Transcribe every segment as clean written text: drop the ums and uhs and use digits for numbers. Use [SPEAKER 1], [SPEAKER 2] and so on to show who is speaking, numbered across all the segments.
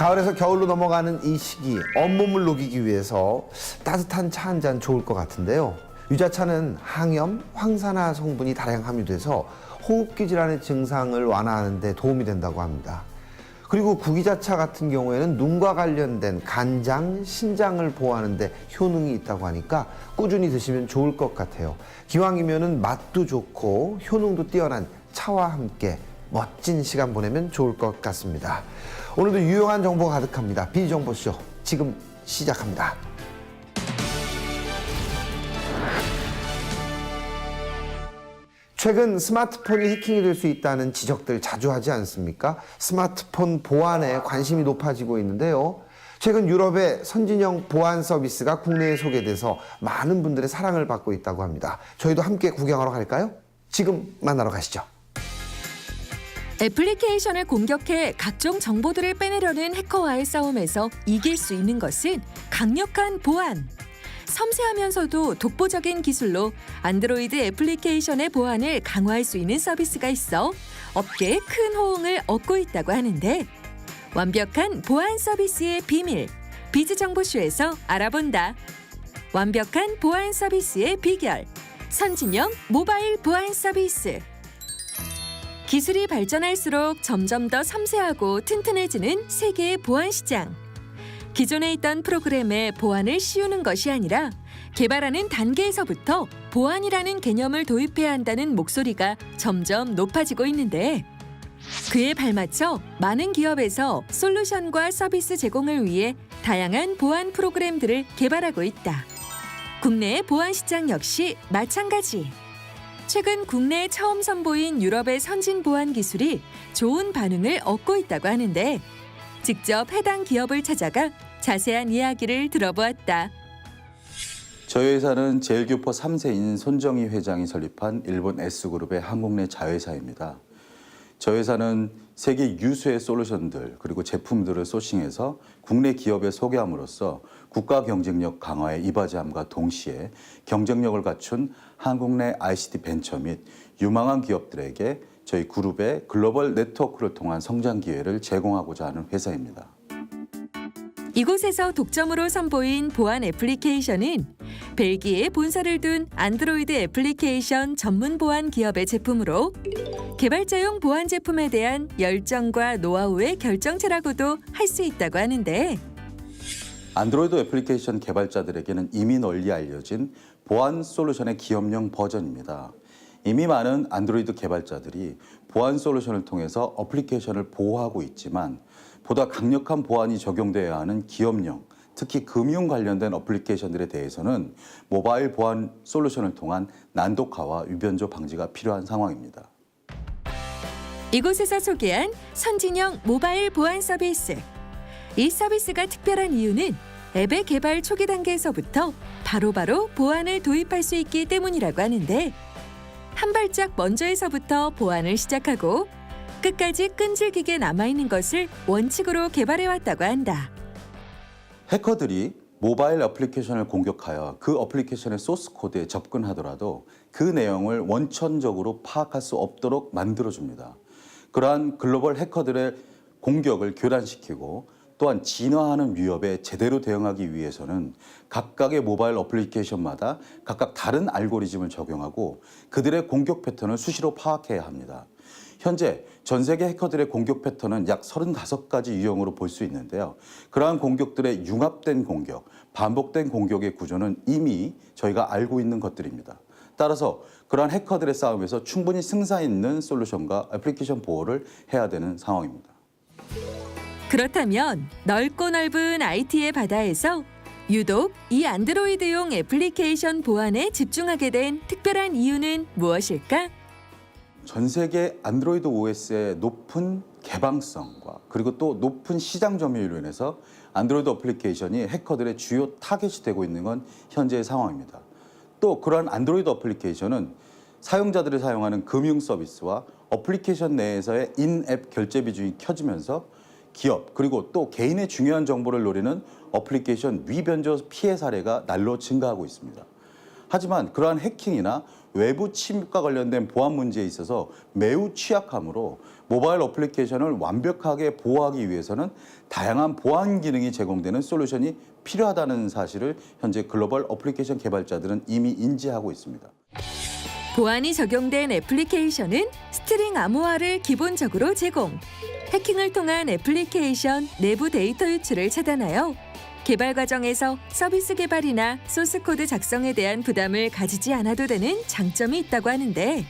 [SPEAKER 1] 가을에서 겨울로 넘어가는 이 시기, 온몸을 녹이기 위해서 따뜻한 차 한 잔 좋을 것 같은데요. 유자차는 항염, 황산화 성분이 다량 함유돼서 호흡기 질환의 증상을 완화하는 데 도움이 된다고 합니다. 그리고 구기자차 같은 경우에는 눈과 관련된 간장, 신장을 보호하는 데 효능이 있다고 하니까 꾸준히 드시면 좋을 것 같아요. 기왕이면은 맛도 좋고 효능도 뛰어난 차와 함께 멋진 시간 보내면 좋을 것 같습니다. 오늘도 유용한 정보가 가득합니다. 비정보쇼 지금 시작합니다. 최근 스마트폰이 해킹이 될 수 있다는 지적들 자주 하지 않습니까? 스마트폰 보안에 관심이 높아지고 있는데요. 최근 유럽의 선진형 보안 서비스가 국내에 소개돼서 많은 분들의 사랑을 받고 있다고 합니다. 저희도 함께 구경하러 갈까요? 지금 만나러 가시죠.
[SPEAKER 2] 애플리케이션을 공격해 각종 정보들을 빼내려는 해커와의 싸움에서 이길 수 있는 것은 강력한 보안. 섬세하면서도 독보적인 기술로 안드로이드 애플리케이션의 보안을 강화할 수 있는 서비스가 있어 업계에 큰 호응을 얻고 있다고 하는데, 완벽한 보안 서비스의 비밀, 비즈정보쇼에서 알아본다. 완벽한 보안 서비스의 비결, 선진형 모바일 보안 서비스. 기술이 발전할수록 점점 더 섬세하고 튼튼해지는 세계의 보안 시장. 기존에 있던 프로그램의 보안을 씌우는 것이 아니라 개발하는 단계에서부터 보안이라는 개념을 도입해야 한다는 목소리가 점점 높아지고 있는데, 그에 발맞춰 많은 기업에서 솔루션과 서비스 제공을 위해 다양한 보안 프로그램들을 개발하고 있다. 국내의 보안 시장 역시 마찬가지. 최근 국내에 처음 선보인 유럽의 선진 보안 기술이 좋은 반응을 얻고 있다고 하는데, 직접 해당 기업을 찾아가 자세한 이야기를 들어보았다.
[SPEAKER 3] 저희 회사는 제일교포 3세인 손정희 회장이 설립한 일본 S그룹의 한국 내 자회사입니다. 저희 회사는 세계 유수의 솔루션들 그리고 제품들을 소싱해서 국내 기업에 소개함으로써 국가 경쟁력 강화에 이바지함과 동시에 경쟁력을 갖춘 한국 내 ICT 벤처 및 유망한 기업들에게 저희 그룹의 글로벌 네트워크를 통한 성장 기회를 제공하고자 하는 회사입니다.
[SPEAKER 2] 이곳에서 독점으로 선보인 보안 애플리케이션은 벨기에에 본사를 둔 안드로이드 애플리케이션 전문 보안 기업의 제품으로, 개발자용 보안 제품에 대한 열정과 노하우의 결정체라고도 할 수 있다고 하는데,
[SPEAKER 3] 안드로이드 애플리케이션 개발자들에게는 이미 널리 알려진 보안 솔루션의 기업용 버전입니다. 이미 많은 안드로이드 개발자들이 보안 솔루션을 통해서 어플리케이션을 보호하고 있지만, 보다 강력한 보안이 적용되어야 하는 기업용, 특히 금융 관련된 어플리케이션들에 대해서는 모바일 보안 솔루션을 통한 난독화와 위변조 방지가 필요한 상황입니다.
[SPEAKER 2] 이곳에서 소개한 선진형 모바일 보안 서비스. 이 서비스가 특별한 이유는 앱의 개발 초기 단계에서부터 바로바로 보안을 도입할 수 있기 때문이라고 하는데, 한 발짝 먼저에서부터 보안을 시작하고 끝까지 끈질기게 남아있는 것을 원칙으로 개발해왔다고 한다.
[SPEAKER 3] 해커들이 모바일 어플리케이션을 공격하여 그 어플리케이션의 소스 코드에 접근하더라도 그 내용을 원천적으로 파악할 수 없도록 만들어줍니다. 그러한 글로벌 해커들의 공격을 교란시키고 또한 진화하는 위협에 제대로 대응하기 위해서는 각각의 모바일 어플리케이션마다 각각 다른 알고리즘을 적용하고 그들의 공격 패턴을 수시로 파악해야 합니다. 현재 전 세계 해커들의 공격 패턴은 약 35가지 유형으로 볼 수 있는데요. 그러한 공격들의 융합된 공격, 반복된 공격의 구조는 이미 저희가 알고 있는 것들입니다. 따라서 그러한 해커들의 싸움에서 충분히 승산 있는 솔루션과 애플리케이션 보호를 해야 되는 상황입니다.
[SPEAKER 2] 그렇다면 넓고 넓은 IT의 바다에서 유독 이 안드로이드용 애플리케이션 보안에 집중하게 된 특별한 이유는 무엇일까?
[SPEAKER 3] 전 세계 안드로이드 OS의 높은 개방성과 그리고 또 높은 시장 점유율로 인해서 안드로이드 어플리케이션이 해커들의 주요 타겟이 되고 있는 건 현재의 상황입니다. 또 그러한 안드로이드 어플리케이션은 사용자들이 사용하는 금융 서비스와 어플리케이션 내에서의 인앱 결제 비중이 켜지면서 기업 그리고 또 개인의 중요한 정보를 노리는 어플리케이션 위변조 피해 사례가 날로 증가하고 있습니다. 하지만 그러한 해킹이나 외부 침입과 관련된 보안 문제에 있어서 매우 취약하므로 모바일 어플리케이션을 완벽하게 보호하기 위해서는 다양한 보안 기능이 제공되는 솔루션이 필요하다는 사실을 현재 글로벌 어플리케이션 개발자들은 이미 인지하고 있습니다.
[SPEAKER 2] 보안이 적용된 애플리케이션은 스트링 암호화를 기본적으로 제공. 해킹을 통한 애플리케이션 내부 데이터 유출을 차단하여 개발 과정에서 서비스 개발이나 소스코드 작성에 대한 부담을 가지지 않아도 되는 장점이 있다고 하는데,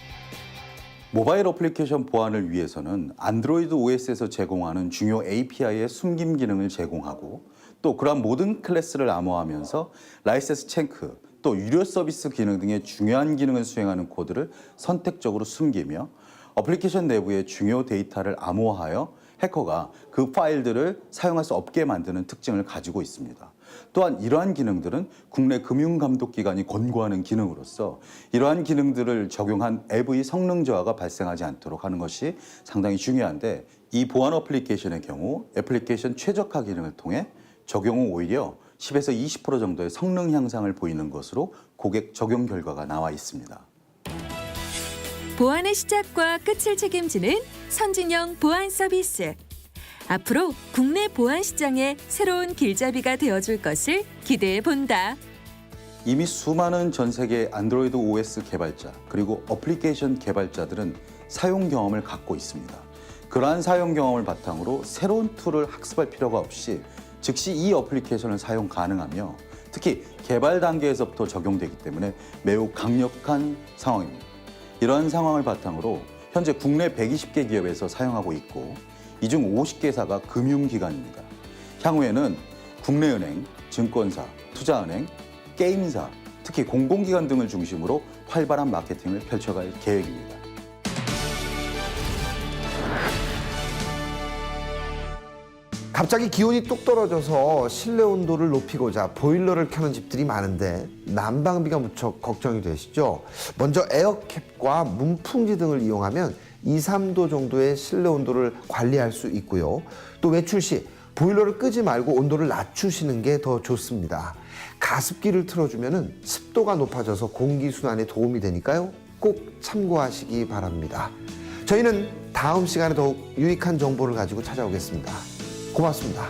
[SPEAKER 3] 모바일 어플리케이션 보안을 위해서는 안드로이드 OS에서 제공하는 중요 API의 숨김 기능을 제공하고 또 그러한 모든 클래스를 암호화하면서 라이센스 체크, 또 유료 서비스 기능 등의 중요한 기능을 수행하는 코드를 선택적으로 숨기며 어플리케이션 내부의 중요 데이터를 암호화하여 해커가 그 파일들을 사용할 수 없게 만드는 특징을 가지고 있습니다. 또한 이러한 기능들은 국내 금융감독기관이 권고하는 기능으로서 이러한 기능들을 적용한 앱의 성능 저하가 발생하지 않도록 하는 것이 상당히 중요한데, 이 보안 어플리케이션의 경우 애플리케이션 최적화 기능을 통해 적용 후 오히려 10에서 20% 정도의 성능 향상을 보이는 것으로 고객 적용 결과가 나와 있습니다.
[SPEAKER 2] 보안의 시작과 끝을 책임지는 선진형 보안 서비스. 앞으로 국내 보안 시장의 새로운 길잡이가 되어줄 것을 기대해 본다.
[SPEAKER 3] 이미 수많은 전 세계 안드로이드 OS 개발자 그리고 어플리케이션 개발자들은 사용 경험을 갖고 있습니다. 그러한 사용 경험을 바탕으로 새로운 툴을 학습할 필요가 없이 즉시 이 어플리케이션을 사용 가능하며 특히 개발 단계에서부터 적용되기 때문에 매우 강력한 상황입니다. 이러한 상황을 바탕으로 현재 국내 120개 기업에서 사용하고 있고 이 중 50개사가 금융기관입니다. 향후에는 국내은행, 증권사, 투자은행, 게임사, 특히 공공기관 등을 중심으로 활발한 마케팅을 펼쳐갈 계획입니다.
[SPEAKER 1] 갑자기 기온이 뚝 떨어져서 실내 온도를 높이고자 보일러를 켜는 집들이 많은데 난방비가 무척 걱정이 되시죠? 먼저 에어캡과 문풍지 등을 이용하면 2, 3도 정도의 실내 온도를 관리할 수 있고요. 또 외출 시 보일러를 끄지 말고 온도를 낮추시는 게 더 좋습니다. 가습기를 틀어주면 습도가 높아져서 공기순환에 도움이 되니까요. 꼭 참고하시기 바랍니다. 저희는 다음 시간에 더욱 유익한 정보를 가지고 찾아오겠습니다. 고맙습니다.